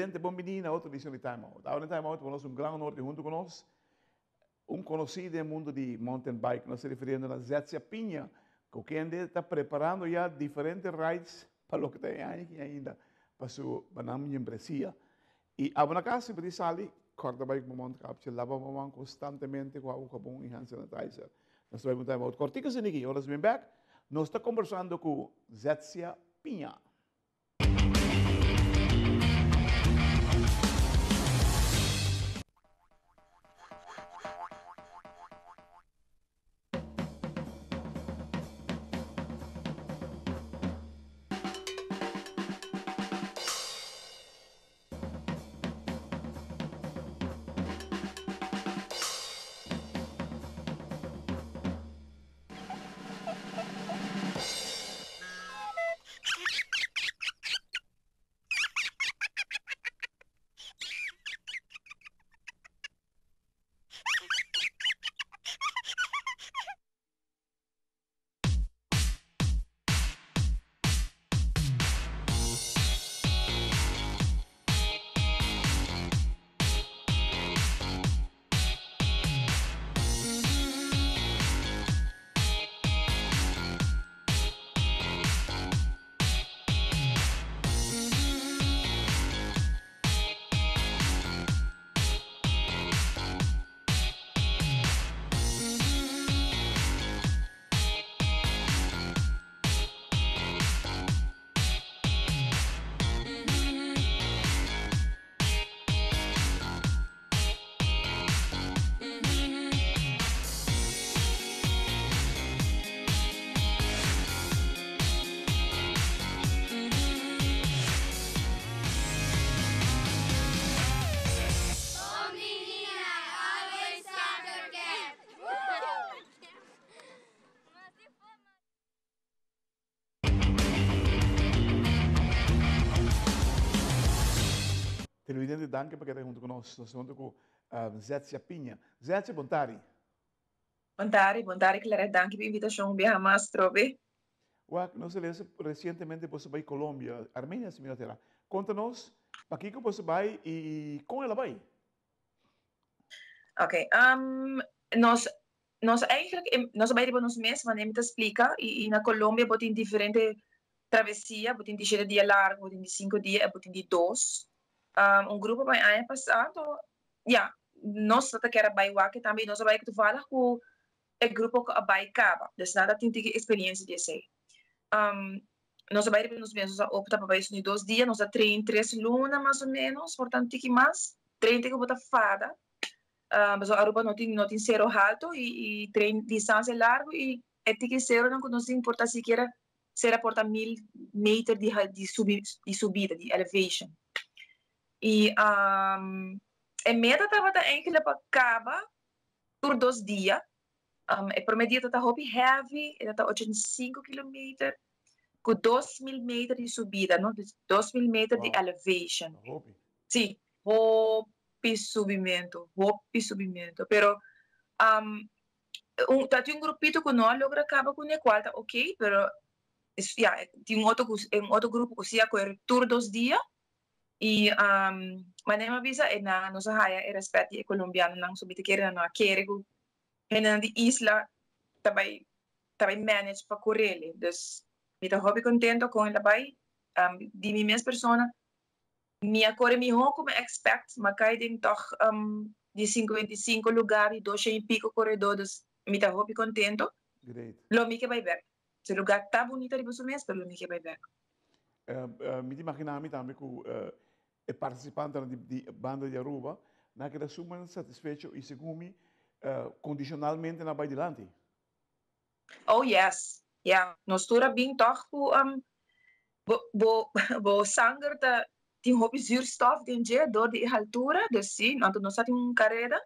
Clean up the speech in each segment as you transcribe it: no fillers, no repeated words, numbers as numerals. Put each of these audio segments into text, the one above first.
presidente Bombini, outra edição de Time Out. Ahora en Time Out, vamos un gran honor de junto con nosotros, un conocido en el mundo de mountain bike, nos se refiriendo a Zetsia Piña, que está preparando ya diferentes rides para lo que tem aí ainda, para sua membresia. E a na casa sempre sali, corta bike para montar capture, lava a mão constantemente com água com e hand sanitizer. Nós vamos ter uma cortica sem aqui, horas bem back. Nós está conversando com Zetsia Piña. Televidente, danke per essere junto con noi. Sono con Zetsia Piña. Zetsia, bontari. Bontari, Clara, danke per l'invitazione, via mastro, beh. Nós recentemente você vai Colômbia, Armênia, se me terá. Conta-nos, para que você vai e como ela vai? Ok, nós eigenlijk, nós vai para nos meses, mas nem te explica, e na Colômbia botem diferente travessia, botem de 7 dias largo, botem de 5 dias, e botem de 2. Grupo vai ano passado, ja, nós até que era Baiwake também, nós vai que tu fala com o grupo que a Baicaba, dus nada tem que experiência de ser. Nós vai para nos meses, opta para isso de 2 dias, nós trein 3 lunas mais ou menos, portanto que mais, trein tem que botar fada, mas a Aruba não tem zero alto e trein distância largo e é que zero não nos importa sequer ser a porta 1000 metros de subida, de elevation. E a meta estava eigenlijk para acabar por 2 dias. O promedio está hobby heavy, está 85 km, com 2000 metros de subida, não? 2000 metros de elevation. Sim, hobby subimento. Pero tem grupito que não logra acabar com o qual, ok, pero tem outro grupo que se corre por 2 dias. E mas nem avisa é na nossa raia é respeito e colombiano não subite querer na querego e na de isla também manage para correr dus me tá hobby contento com ela vai de mim mesma persona minha corre me ho como expect mas cai dem toch de 55 lugares 200 e pico corredores me tá hobby contento lo me que vai ver se lugar tá bonito de você mesmo pero lo me que vai ver me imaginava também que e participante di banda di Aruba, na che assumano satisfecho e seguimi condizionalmente na vai dilante. Oh yes, yeah. Nós tura bem toch bo sanger da tem hobby zuurstof den je door die altura, dus sim, nós nós temos carreira,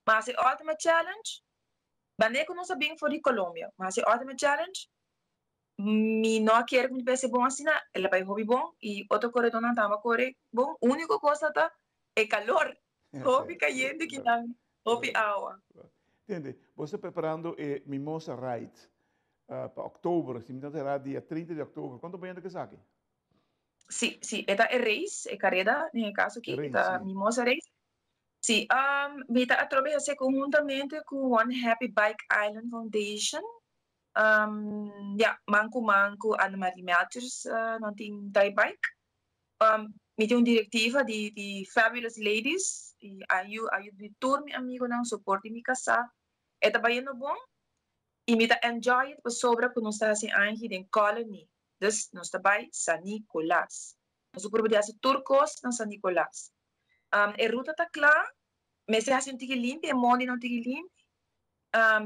mas é ultimate challenge. Bane que nós bem for de Colômbia, mas é ultimate challenge. Mi não quer que me bom assim, ela vai hobby bom e outro corredor não tava corre bom. Única coisa tá é calor. Hobby caindo que não, hobby água. Entende? Você preparando a Mimosa Ride para outubro, se me terá dia 30 de outubro. Quanto bem que saque? Sì, sì, esta è race, è carrera, nel caso qui, Race, esta sì. mimosa race. Sì, vita a trabalhar conjuntamente com One Happy Bike Island Foundation. Ja, manco Anne Marie Melchers, non tem Thai Bike. Mi tem diretiva di Fabulous Ladies, e aiuto di turmi amigo não suporte mi casa. É trabalhando bom. E me enjoy it, mas sobra que nós estamos aqui em Colony. Dus, nós estamos San Nicolás. Nós probamos turcos na San Nicolás. A ruta está clara, mas se assim tique limpo, é money não tique limpo.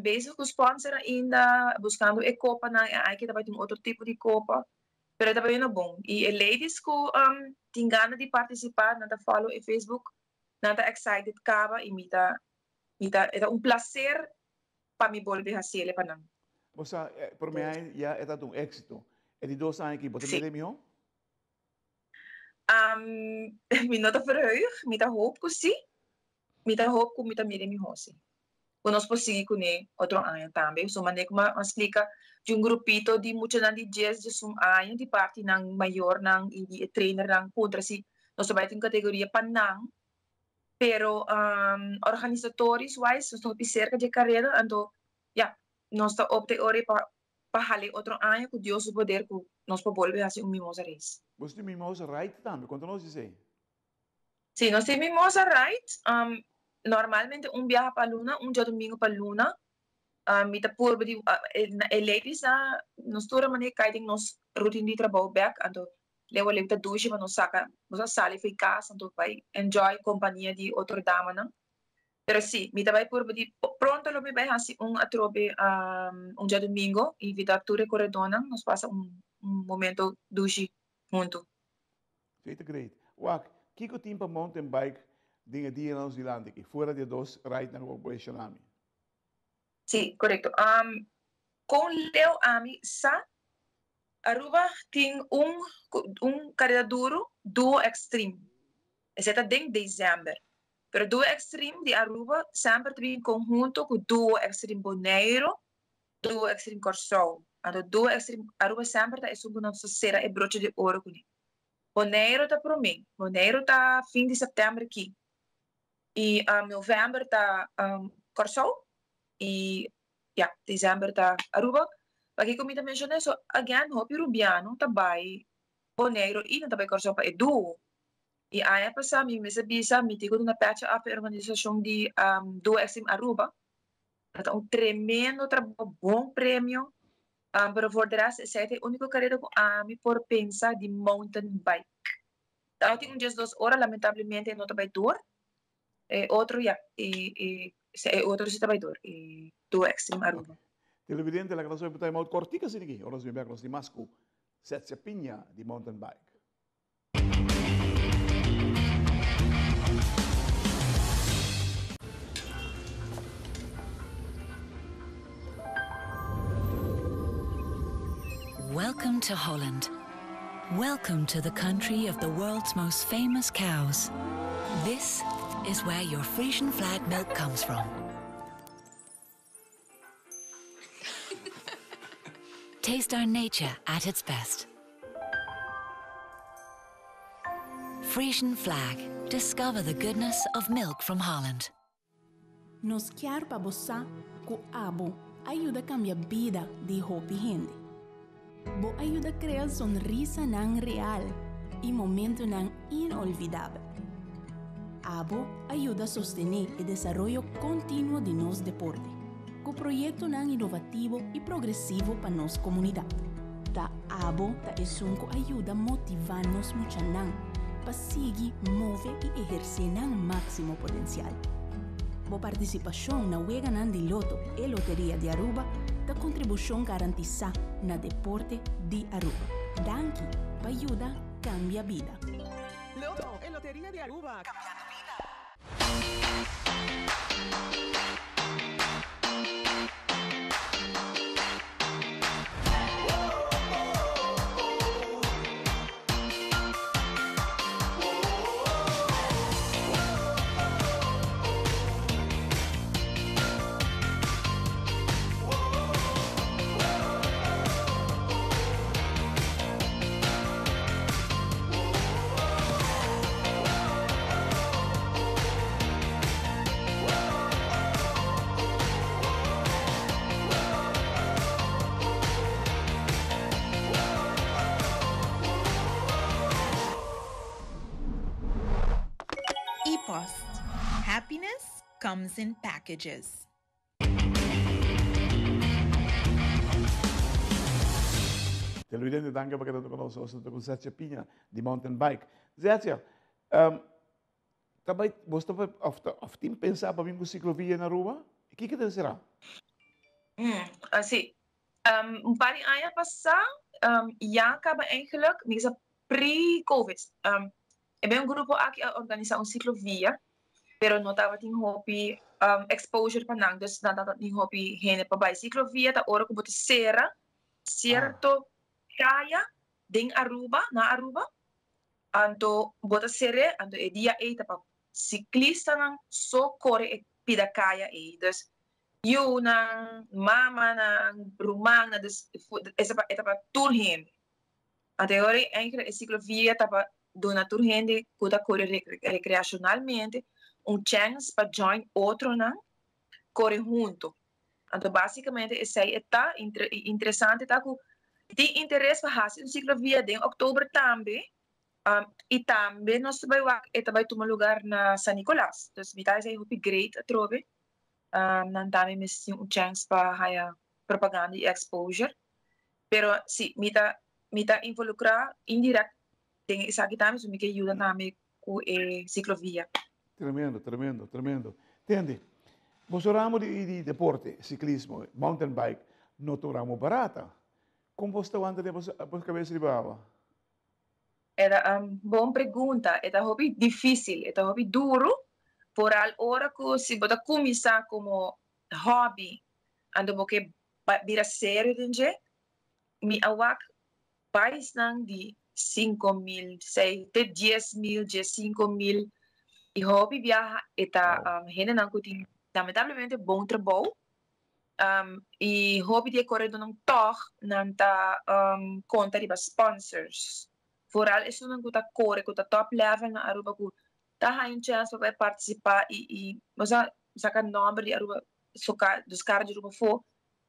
Bezig com sponsor ainda, buscando e copa na, aqui também tem outro tipo de copa. Pero está bem bom. E ladies que tem ganas de participar, nada follow e Facebook, nada excited cava e me tá é um prazer para me volver a fazer para não. Você, por mim, já é um êxito. É de 2 anos que você me deu Me nota verheugd, me tá hoop que sim, me tá hoop que me tá mire me hosse. Nós conseguimos com ele outro ano também. So maneira como explica de grupito de muitos anos de jazz de ano de parte não maior não e de trainer não contra si. Nós também tem categoria para não, pero organizadores wise nós estamos cerca de carreira, então nós está opte ore para haler outro ano que Deus poder que nós podemos volver a ser mimosa race. Você tem mimosa right também, quanto nós dizer? Sim, nós temos mimosa right. Normalmente viaje para Luna, dia domingo para Luna. Mita por de ladies nos toda maneira que nos routine de trabalho back, então levo a ducha para nos saca, nos sale foi casa, então vai enjoy companhia de outra dama, não? Pero sim, mita vai por de pronto lo me vai assim atrobe dia domingo e vida tour corredona, nos passa momento ducha junto. Feita great. Wak, kiko timpa mountain bike dingen die in Nova Zelândia que fora de 2 ride na Operation. Sim, correto. Com Leo Ami sa Aruba tem carreira duro do extreme. Esse é em dezembro. Pero do extreme de Aruba sempre tem em conjunto com do extreme Bonaire, do extreme Corsol. Então do extreme Aruba sempre tá isso na cera e broche de ouro com ele. Bonaire tá para mim. Bonaire tá fim de setembro aqui. E novembro tá Corsol. E dezembro tá Aruba. Porque como eu mencionei, so again, hopi rubiano tabay Bonaire e não tabay Corsol pa edu. E aí passa mi bisa mi tigo na patch up organização de do Extreme Aruba. Tá tremendo trabalho, bom prêmio. Pero for the rest, essa é a única carreira que me por pensar de mountain bike. Então tem 2 horas, lamentavelmente não tabay tour. Outro outro se tabay tour. Do Extreme Aruba. Televidente, la relazione per te cortica si di ora si vede di Masco, Sezia Pigna di mountain bike. Welcome to Holland. Welcome to the country of the world's most famous cows. This is where your Frisian flag milk comes from. Taste our nature at its best. Frisian flag. Discover the goodness of milk from Holland. Nos quer para você que abo ajuda a cambiar a vida de hopi gente. Bo ajuda a criar sonrisa não real e momento não inolvidável. Abo ajuda a sostener o desenvolvimento contínuo de nosso deporte, com projeto não inovativo e progressivo para nossa comunidade. Da Abo ta esunco ajuda a motivar-nos muito para seguir, mover e exercer o máximo potencial. Bo participação na Wega de Loto e Loteria de Aruba da contribuição garantizada na deporte de Aruba. Danke para ajudar cambia vida. Loto e Loteria de Aruba. Cambiando vida. comes in packages. Televidente, danke perché tu conosci con Zezia Pina di mountain bike. Zezia, também você of team pensar para vir com ciclovia na rua? O que que será? Assim, paar jaar passar, já acaba eigenlijk, mesmo pre-Covid. Eu ben grupo aqui a organizar ciclovia, pero não estava tem hobby exposure para nada, dus nada tem hobby heen para ciclovia, tá hora que bote certo praia ding Aruba, na Aruba, anto bota sere, anto e dia e para ciclista nang so corre e pida kaya e, dus eu nang mama nang rumang na dus essa para tour heen. Até agora, a ciclovia estava dando tour heen de kuda corre recreacionalmente, chance para join outro não corre junto. Então, basicamente, essa é interessante, tá? Tem interesse para fazer ciclovia em outubro também, e também nós vai tomar lugar na San Nicolás. Então, metade é muito great a trove, não também me tem chance para fazer propaganda e exposure, pero sim, mita involucrar indireto, tem isso aqui também, so me que ajuda também com a ciclovia. Tremendo, tremendo, tremendo. Entende? Nós ramo de deporte, ciclismo, mountain bike, não é ramo barata. Como você está andando a cabeça de baba? Era boa pergunta. É hobby difícil, é hobby duro. Por a hora que se você começar como hobby, ando porque vira sério, entende? Me awak pais nang de 5.000, 10.000, 5.000. E hobby viaja, eta hene nang kuting lamentavelmente bom trabalho. E hobby de correr num tour nanta conta de sponsors. Vooral is nung kuta corre kuta top level na Aruba ku ta hain chance para participar e masa saka nombre de Aruba soka dos caras de Aruba fo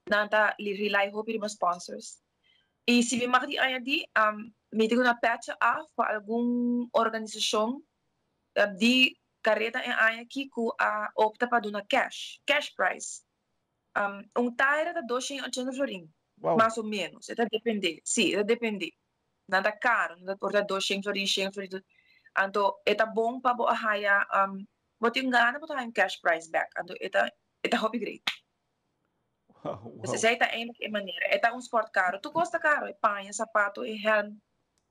nanta li rely hobby de sponsors. E se vi mag die aya di me digo na patch af para algum organização die carreta em aya aqui ku opta para dar cash prize. Taira da 280 florin, mais ou menos. Está depende. Sim, está depende. Nada caro, nada por 200 florin, 100 florin. Então, é bom para boa raia. Você tem gana para ter cash prize back. Então, é hobby great. Você está em maneira. É sport caro. Tu gosta caro? É panha, sapato, é helm,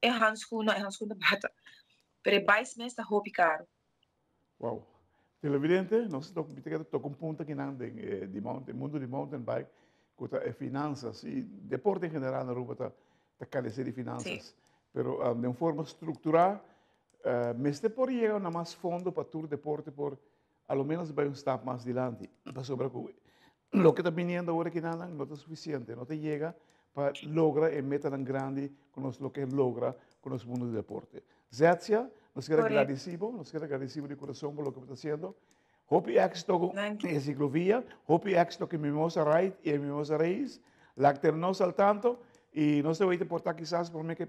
é handschoen da bata. Pero é mais mesmo hobby caro. Wow. Televidente, nós estamos com um ponto aqui no mundo de mountain bike, com finanças e deporte em geral na Aruba está carece de finanças. Pero de uma forma estruturada, mas você pode chegar a mais fundo para todo deporte por, ao menos, vai step mais adiante. Para sobre o que está vindo agora aqui não é suficiente, não te chega para lograr e meta tão grande com o que logra com o mundo do deporte. Zezia, nós queremos agradecer de coração por o que está fazendo. Hope éxito em ciclovia, hope éxito em Mimosa Ride e Mimosa Race. La que ternos al tanto e nós te vamos portar quizás por mim que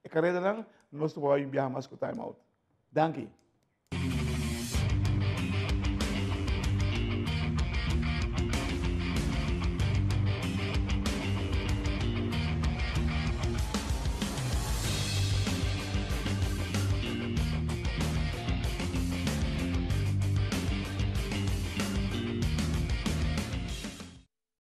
carreira não, nós te vamos enviar mais com time out. Danke.